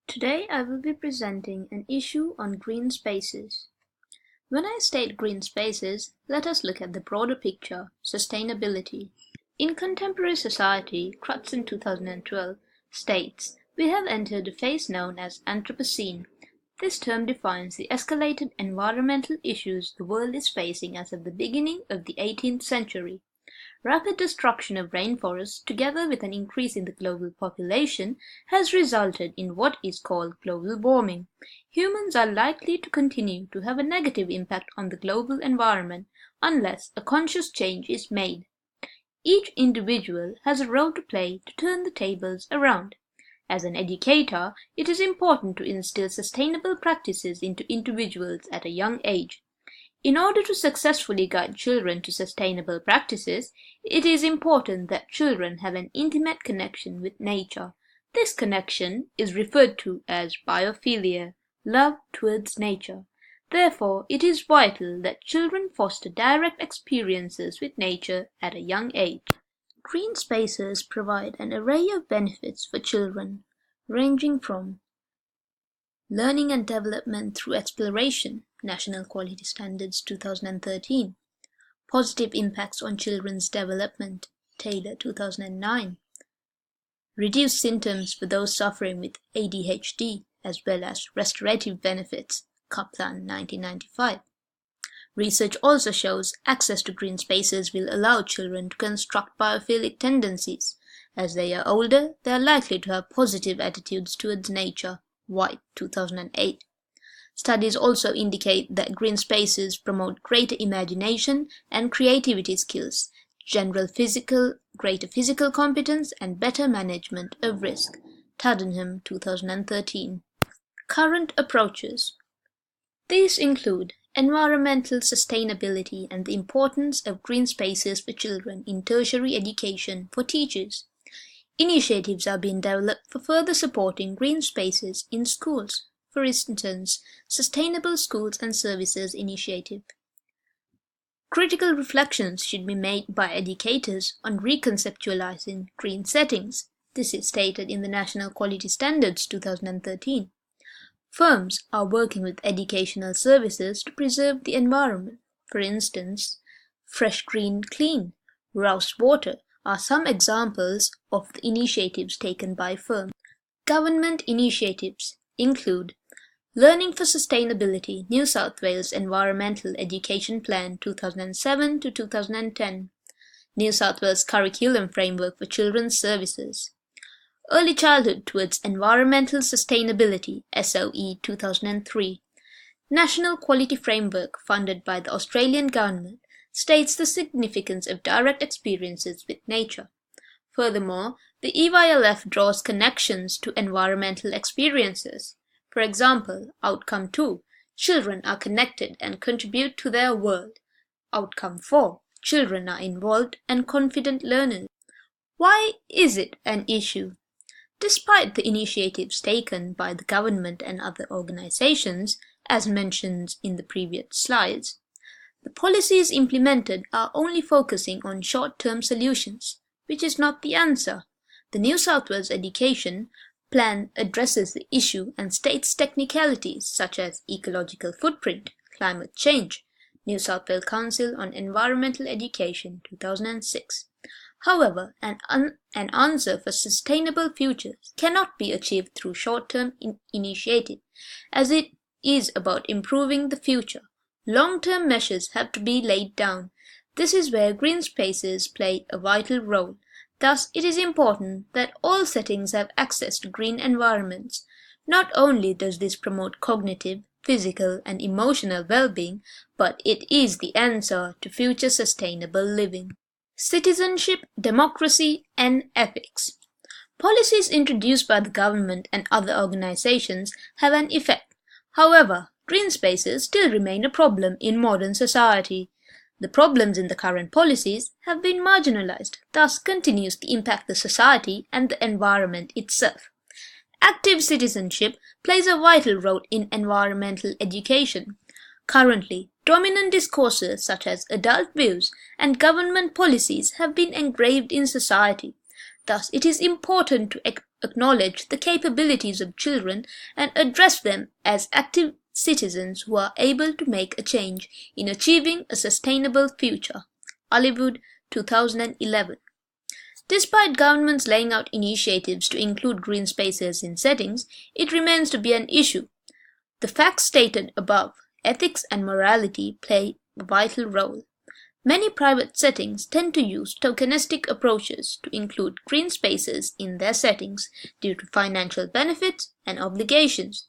Today I will be presenting an issue on green spaces. When I state green spaces, let us look at the broader picture, sustainability. In contemporary society, Crutzen 2012 states, "We have entered a phase known as Anthropocene." This term defines the escalated environmental issues the world is facing as of the beginning of the 18th century. Rapid destruction of rainforests, together with an increase in the global population, has resulted in what is called global warming. Humans are likely to continue to have a negative impact on the global environment unless a conscious change is made. Each individual has a role to play to turn the tables around. As an educator, it is important to instill sustainable practices into individuals at a young age. In order to successfully guide children to sustainable practices, it is important that children have an intimate connection with nature. This connection is referred to as biophilia, love towards nature. Therefore, it is vital that children foster direct experiences with nature at a young age. Green spaces provide an array of benefits for children, ranging from learning and development through exploration, National Quality Standards 2013. Positive impacts on children's development, Taylor 2009. Reduced symptoms for those suffering with ADHD, as well as restorative benefits, Kaplan 1995. Research also shows access to green spaces will allow children to construct biophilic tendencies. As they are older, they are likely to have positive attitudes towards nature, White 2008. Studies also indicate that green spaces promote greater imagination and creativity skills, greater physical competence, and better management of risk. Tuddenham 2013. Current approaches. These include environmental sustainability and the importance of green spaces for children in tertiary education for teachers. Initiatives are being developed for further supporting green spaces in schools. For instance, Sustainable Schools and Services Initiative. Critical reflections should be made by educators on reconceptualizing green settings. This is stated in the National Quality Standards 2013. Firms are working with educational services to preserve the environment. For instance, Fresh Green Clean, Rouse Water are some examples of the initiatives taken by firms. Government initiatives include Learning for Sustainability, New South Wales Environmental Education Plan 2007 to 2010, New South Wales Curriculum Framework for Children's Services, Early Childhood Towards Environmental Sustainability, SOE 2003, National Quality Framework funded by the Australian Government states the significance of direct experiences with nature. Furthermore, the EYLF draws connections to environmental experiences. For example, Outcome 2, children are connected and contribute to their world. Outcome 4, children are involved and confident learners. Why is it an issue? Despite the initiatives taken by the government and other organizations, as mentioned in the previous slides, the policies implemented are only focusing on short-term solutions, which is not the answer. The New South Wales Education Plan addresses the issue and states technicalities such as ecological footprint, climate change, New South Wales Council on Environmental Education 2006. However, an answer for sustainable futures cannot be achieved through short-term initiative, as it is about improving the future. Long-term measures have to be laid down. This is where green spaces play a vital role. Thus, it is important that all settings have access to green environments. Not only does this promote cognitive, physical, and emotional well-being, but it is the answer to future sustainable living. Citizenship, democracy, and ethics. Policies introduced by the government and other organizations have an effect. However, green spaces still remain a problem in modern society. The problems in the current policies have been marginalized, thus continues to impact the society and the environment itself. Active citizenship plays a vital role in environmental education. Currently, dominant discourses such as adult views and government policies have been engraved in society. Thus, it is important to acknowledge the capabilities of children and address them as active citizens who are able to make a change in achieving a sustainable future. Olivewood, 2011. Despite governments laying out initiatives to include green spaces in settings, it remains to be an issue. The facts stated above, ethics and morality, play a vital role. Many private settings tend to use tokenistic approaches to include green spaces in their settings due to financial benefits and obligations.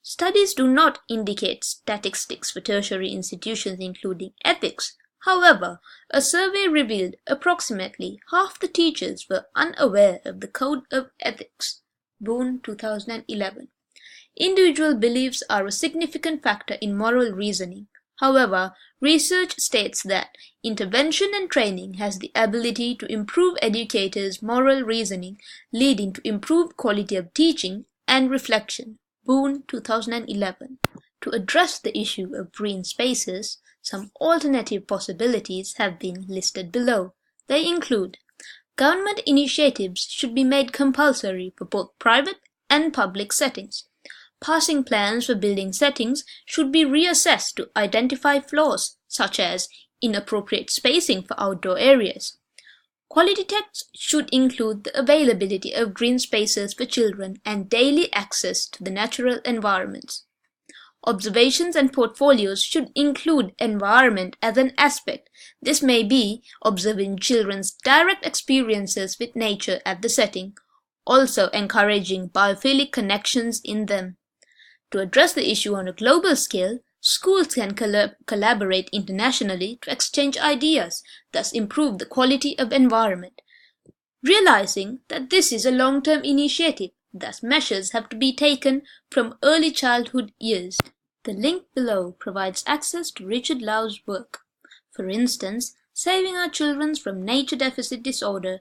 Studies do not indicate statistics for tertiary institutions including ethics. However, a survey revealed approximately half the teachers were unaware of the Code of Ethics. Boone, 2011. Individual beliefs are a significant factor in moral reasoning. However, research states that intervention and training has the ability to improve educators' moral reasoning, leading to improved quality of teaching and reflection. Boone, 2011. To address the issue of green spaces, some alternative possibilities have been listed below. They include: government initiatives should be made compulsory for both private and public settings. Passing plans for building settings should be reassessed to identify flaws, such as inappropriate spacing for outdoor areas. Quality checks should include the availability of green spaces for children and daily access to the natural environments. Observations and portfolios should include environment as an aspect. This may be observing children's direct experiences with nature at the setting, also encouraging biophilic connections in them. To address the issue on a global scale, schools can collaborate internationally to exchange ideas, thus improve the quality of environment. Realizing that this is a long-term initiative, thus measures have to be taken from early childhood years. The link below provides access to Richard Lau's work. For instance, Saving Our Children from Nature Deficit Disorder.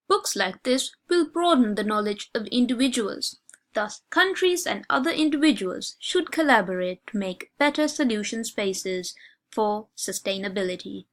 Books like this will broaden the knowledge of individuals. Thus, countries and other individuals should collaborate to make better solution spaces for sustainability.